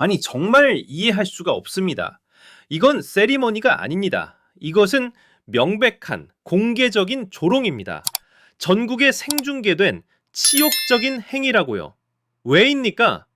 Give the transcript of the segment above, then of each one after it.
아니, 정말 이해할 수가 없습니다. 이건 세리머니가 아닙니다. 이것은 명백한 공개적인 조롱입니다. 전국에 생중계된 치욕적인 행위라고요. 왜입니까?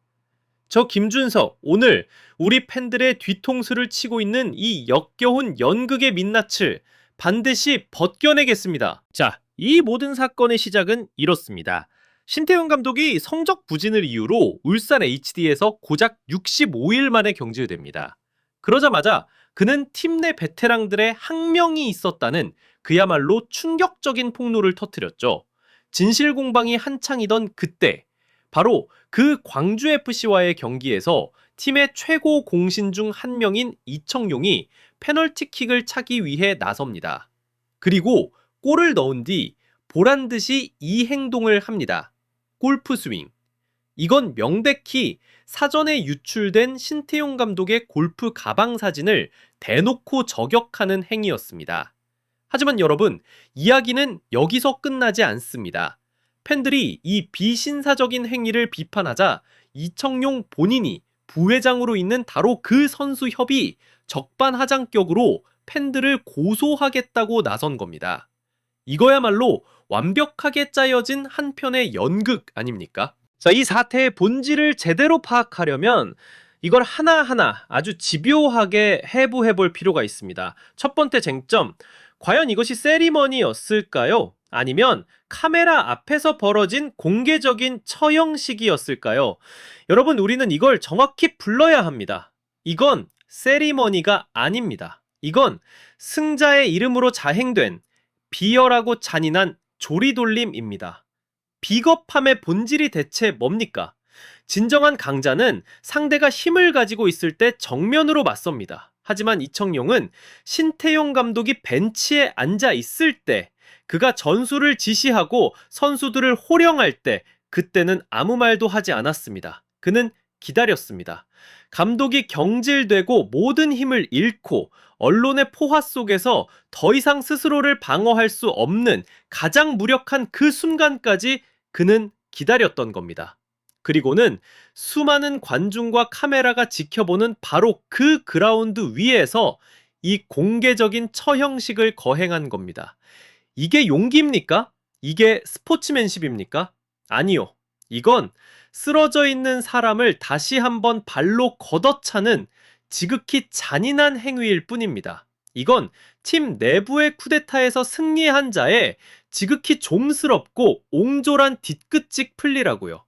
저 김준석, 오늘 우리 팬들의 뒤통수를 치고 있는 이 역겨운 연극의 민낯을 반드시 벗겨내겠습니다. 자, 이 모든 사건의 시작은 이렇습니다. 신태용 감독이 성적 부진을 이유로 울산 HD에서 고작 65일 만에 경질됩니다. 그러자마자 그는 팀 내 베테랑들의 항명이 있었다는 그야말로 충격적인 폭로를 터뜨렸죠. 진실 공방이 한창이던 그때, 바로 그 광주FC와의 경기에서 팀의 최고 공신 중 한 명인 이청용이 페널티킥을 차기 위해 나섭니다. 그리고 골을 넣은 뒤 보란듯이 이 행동을 합니다. 골프 스윙. 이건 명백히 사전에 유출된 신태용 감독의 골프 가방 사진을 대놓고 저격하는 행위였습니다. 하지만 여러분, 이야기는 여기서 끝나지 않습니다. 팬들이 이 비신사적인 행위를 비판하자 이청용 본인이 부회장으로 있는 바로 그 선수협이 적반하장격으로 팬들을 고소하겠다고 나선 겁니다. 이거야말로 완벽하게 짜여진 한편의 연극 아닙니까? 자, 이 사태의 본질을 제대로 파악하려면 이걸 하나하나 아주 집요하게 해부해 볼 필요가 있습니다. 첫 번째 쟁점, 과연 이것이 세리머니였을까요? 아니면 카메라 앞에서 벌어진 공개적인 처형식이었을까요? 여러분, 우리는 이걸 정확히 불러야 합니다. 이건 세리머니가 아닙니다. 이건 승자의 이름으로 자행된 비열하고 잔인한 조리돌림입니다. 비겁함의 본질이 대체 뭡니까? 진정한 강자는 상대가 힘을 가지고 있을 때 정면으로 맞섭니다. 하지만 이청용은 신태용 감독이 벤치에 앉아 있을 때, 그가 전술을 지시하고 선수들을 호령할 때, 그때는 아무 말도 하지 않았습니다. 그는 기다렸습니다. 감독이 경질되고 모든 힘을 잃고 언론의 포화 속에서 더 이상 스스로를 방어할 수 없는 가장 무력한 그 순간까지 그는 기다렸던 겁니다. 그리고는 수많은 관중과 카메라가 지켜보는 바로 그 그라운드 위에서 이 공개적인 처형식을 거행한 겁니다. 이게 용기입니까? 이게 스포츠맨십입니까? 아니요. 이건 쓰러져 있는 사람을 다시 한번 발로 걷어차는 지극히 잔인한 행위일 뿐입니다. 이건 팀 내부의 쿠데타에서 승리한 자의 지극히 좀스럽고 옹졸한 뒤끝직 플리라고요.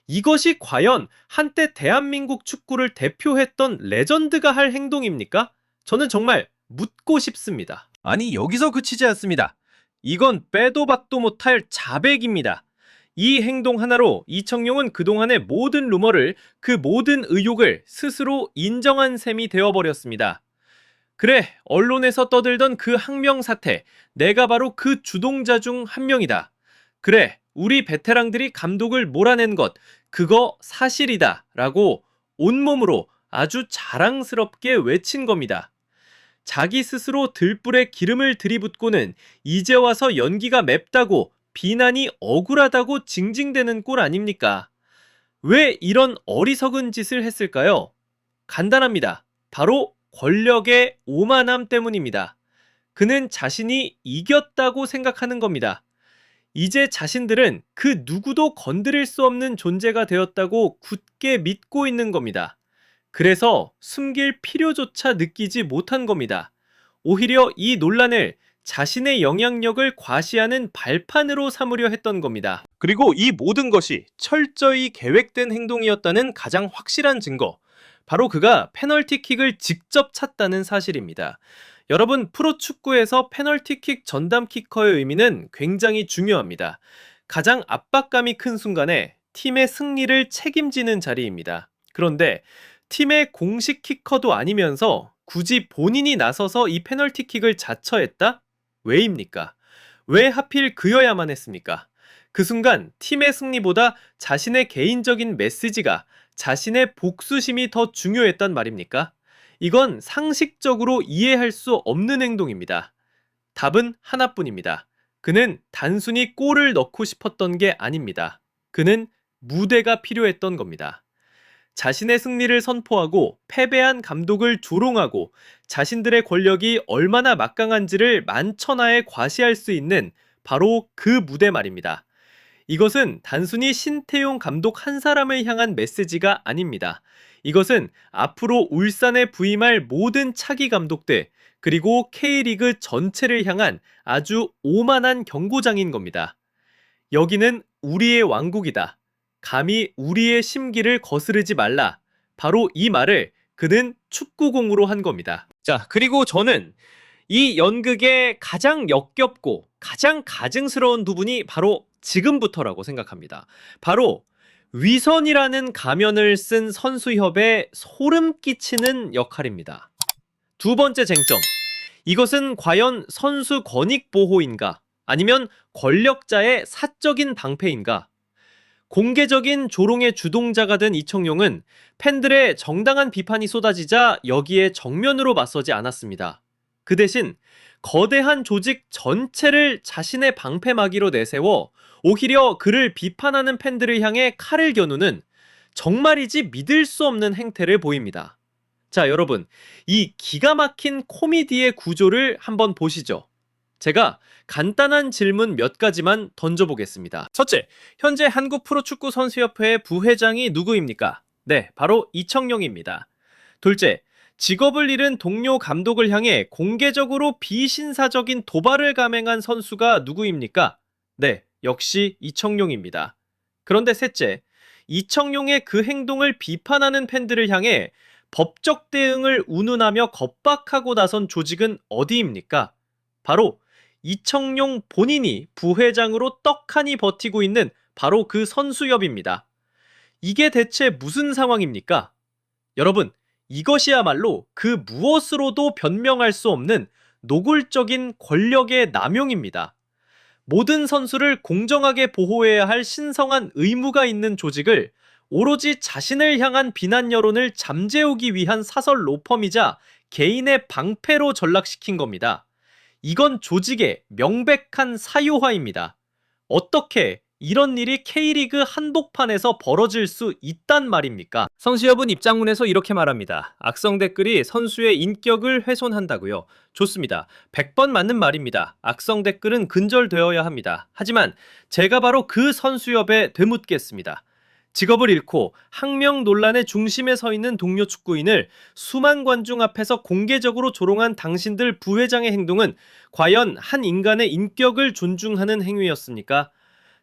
이것이 과연 한때 대한민국 축구를 대표했던 레전드가 할 행동입니까? 저는 정말 묻고 싶습니다. 아니, 여기서 그치지 않습니다. 이건 빼도 박도 못할 자백입니다. 이 행동 하나로 이청용은 그동안의 모든 루머를, 그 모든 의혹을 스스로 인정한 셈이 되어버렸습니다. 그래, 언론에서 떠들던 그 항명 사태, 내가 바로 그 주동자 중 한 명이다. 그래, 우리 베테랑들이 감독을 몰아낸 것, 그거 사실이다 라고 온몸으로 아주 자랑스럽게 외친 겁니다. 자기 스스로 들불에 기름을 들이붓고는 이제 와서 연기가 맵다고, 비난이 억울하다고 징징대는 꼴 아닙니까? 왜 이런 어리석은 짓을 했을까요? 간단합니다. 바로 권력의 오만함 때문입니다. 그는 자신이 이겼다고 생각하는 겁니다. 이제 자신들은 그 누구도 건드릴 수 없는 존재가 되었다고 굳게 믿고 있는 겁니다. 그래서 숨길 필요조차 느끼지 못한 겁니다. 오히려 이 논란을 자신의 영향력을 과시하는 발판으로 삼으려 했던 겁니다. 그리고 이 모든 것이 철저히 계획된 행동이었다는 가장 확실한 증거, 바로 그가 페널티킥을 직접 찼다는 사실입니다. 여러분, 프로축구에서 페널티킥 전담키커의 의미는 굉장히 중요합니다. 가장 압박감이 큰 순간에 팀의 승리를 책임지는 자리입니다. 그런데 팀의 공식 키커도 아니면서 굳이 본인이 나서서 이 페널티킥을 자처했다? 왜입니까? 왜 하필 그여야만 했습니까? 그 순간 팀의 승리보다 자신의 개인적인 메시지가, 자신의 복수심이 더 중요했단 말입니까? 이건 상식적으로 이해할 수 없는 행동입니다. 답은 하나뿐입니다. 그는 단순히 골을 넣고 싶었던 게 아닙니다. 그는 무대가 필요했던 겁니다. 자신의 승리를 선포하고 패배한 감독을 조롱하고 자신들의 권력이 얼마나 막강한지를 만천하에 과시할 수 있는 바로 그 무대 말입니다. 이것은 단순히 신태용 감독 한 사람을 향한 메시지가 아닙니다. 이것은 앞으로 울산에 부임할 모든 차기 감독들, 그리고 K리그 전체를 향한 아주 오만한 경고장인 겁니다. 여기는 우리의 왕국이다. 감히 우리의 심기를 거스르지 말라. 바로 이 말을 그는 축구공으로 한 겁니다. 자, 그리고 저는 이 연극의 가장 역겹고 가장 가증스러운 부분이 바로 지금부터라고 생각합니다. 바로 위선이라는 가면을 쓴 선수협에 소름 끼치는 역할입니다. 두 번째 쟁점. 이것은 과연 선수 권익 보호인가? 아니면 권력자의 사적인 방패인가? 공개적인 조롱의 주동자가 된 이청용은 팬들의 정당한 비판이 쏟아지자 여기에 정면으로 맞서지 않았습니다. 그 대신 거대한 조직 전체를 자신의 방패막이로 내세워 오히려 그를 비판하는 팬들을 향해 칼을 겨누는 정말이지 믿을 수 없는 행태를 보입니다. 자, 여러분, 이 기가 막힌 코미디의 구조를 한번 보시죠. 제가 간단한 질문 몇 가지만 던져보겠습니다. 첫째, 현재 한국프로축구선수협회 부회장이 누구입니까? 네, 바로 이청용입니다. 둘째, 직업을 잃은 동료 감독을 향해 공개적으로 비신사적인 도발을 감행한 선수가 누구입니까? 네, 역시 이청용입니다. 그런데 셋째, 이청용의 그 행동을 비판하는 팬들을 향해 법적 대응을 운운하며 겁박하고 나선 조직은 어디입니까? 바로 이청용 본인이 부회장으로 떡하니 버티고 있는 바로 그 선수협입니다. 이게 대체 무슨 상황입니까? 여러분, 이것이야말로 그 무엇으로도 변명할 수 없는 노골적인 권력의 남용입니다. 모든 선수를 공정하게 보호해야 할 신성한 의무가 있는 조직을 오로지 자신을 향한 비난 여론을 잠재우기 위한 사설 로펌이자 개인의 방패로 전락시킨 겁니다. 이건 조직의 명백한 사유화입니다. 어떻게 이런 일이 K리그 한복판에서 벌어질 수 있단 말입니까? 선수협은 입장문에서 이렇게 말합니다. 악성 댓글이 선수의 인격을 훼손한다고요. 좋습니다. 100번 맞는 말입니다. 악성 댓글은 근절되어야 합니다. 하지만 제가 바로 그 선수협에 되묻겠습니다. 직업을 잃고 항명 논란의 중심에 서 있는 동료 축구인을 수만 관중 앞에서 공개적으로 조롱한 당신들 부회장의 행동은 과연 한 인간의 인격을 존중하는 행위였습니까?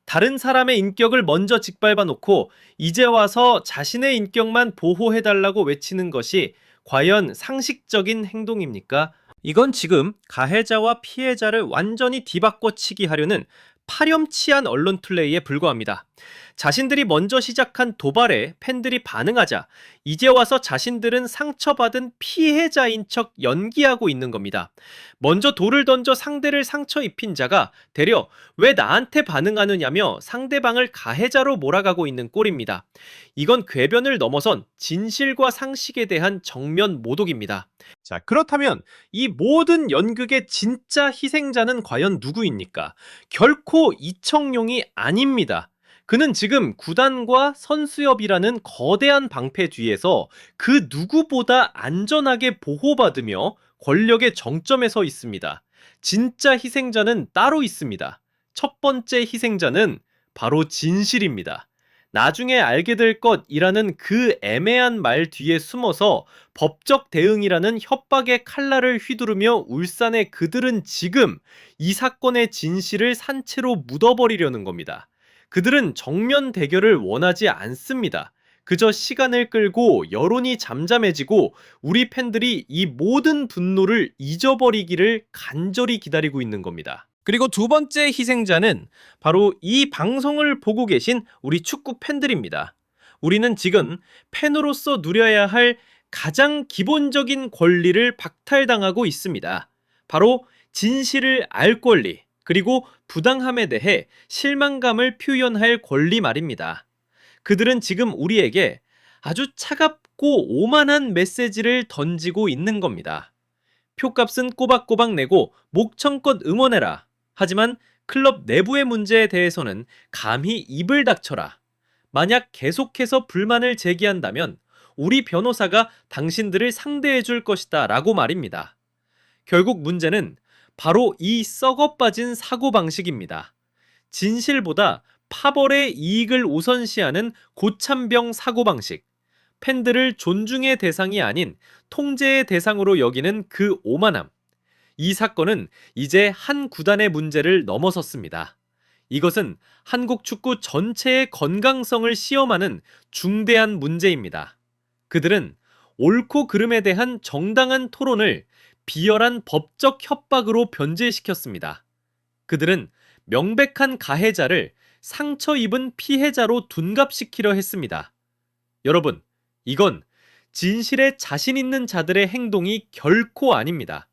다른 사람의 인격을 먼저 짓밟아 놓고 이제 와서 자신의 인격만 보호해달라고 외치는 것이 과연 상식적인 행동입니까? 이건 지금 가해자와 피해자를 완전히 뒤바꿔치기 하려는 파렴치한 언론 플레이에 불과합니다. 자신들이 먼저 시작한 도발에 팬들이 반응하자 이제 와서 자신들은 상처받은 피해자인 척 연기하고 있는 겁니다. 먼저 돌을 던져 상대를 상처 입힌 자가 되려 왜 나한테 반응하느냐며 상대방을 가해자로 몰아가고 있는 꼴입니다. 이건 궤변을 넘어선 진실과 상식에 대한 정면 모독입니다. 자, 그렇다면 이 모든 연극의 진짜 희생자는 과연 누구입니까? 결코 이청용이 아닙니다. 그는 지금 구단과 선수협이라는 거대한 방패 뒤에서 그 누구보다 안전하게 보호받으며 권력의 정점에 서 있습니다. 진짜 희생자는 따로 있습니다. 첫 번째 희생자는 바로 진실입니다. 나중에 알게 될 것이라는 그 애매한 말 뒤에 숨어서 법적 대응이라는 협박의 칼날을 휘두르며 울산의 그들은 지금 이 사건의 진실을 산채로 묻어버리려는 겁니다. 그들은 정면 대결을 원하지 않습니다. 그저 시간을 끌고 여론이 잠잠해지고 우리 팬들이 이 모든 분노를 잊어버리기를 간절히 기다리고 있는 겁니다. 그리고 두 번째 희생자는 바로 이 방송을 보고 계신 우리 축구 팬들입니다. 우리는 지금 팬으로서 누려야 할 가장 기본적인 권리를 박탈당하고 있습니다. 바로 진실을 알 권리, 그리고 부당함에 대해 실망감을 표현할 권리 말입니다. 그들은 지금 우리에게 아주 차갑고 오만한 메시지를 던지고 있는 겁니다. 표값은 꼬박꼬박 내고 목청껏 응원해라. 하지만 클럽 내부의 문제에 대해서는 감히 입을 닥쳐라. 만약 계속해서 불만을 제기한다면 우리 변호사가 당신들을 상대해 줄 것이다 라고 말입니다. 결국 문제는 바로 이 썩어 빠진 사고방식입니다. 진실보다 파벌의 이익을 우선시하는 고참병 사고방식, 팬들을 존중의 대상이 아닌 통제의 대상으로 여기는 그 오만함. 이 사건은 이제 한 구단의 문제를 넘어섰습니다. 이것은 한국 축구 전체의 건강성을 시험하는 중대한 문제입니다. 그들은 옳고 그름에 대한 정당한 토론을 비열한 법적 협박으로 변질시켰습니다. 그들은 명백한 가해자를 상처 입은 피해자로 둔갑시키려 했습니다. 여러분, 이건 진실에 자신 있는 자들의 행동이 결코 아닙니다.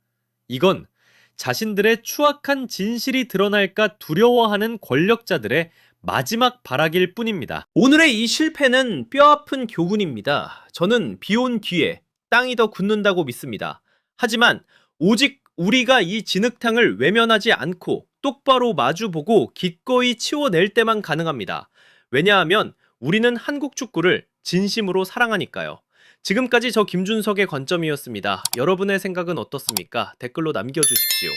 이건 자신들의 추악한 진실이 드러날까 두려워하는 권력자들의 마지막 발악일 뿐입니다. 오늘의 이 실패는 뼈아픈 교훈입니다. 저는 비 온 뒤에 땅이 더 굳는다고 믿습니다. 하지만 오직 우리가 이 진흙탕을 외면하지 않고 똑바로 마주보고 기꺼이 치워낼 때만 가능합니다. 왜냐하면 우리는 한국 축구를 진심으로 사랑하니까요. 지금까지 저 김준석의 관점이었습니다. 여러분의 생각은 어떻습니까? 댓글로 남겨주십시오.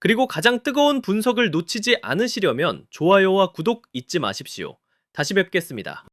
그리고 가장 뜨거운 분석을 놓치지 않으시려면 좋아요와 구독 잊지 마십시오. 다시 뵙겠습니다.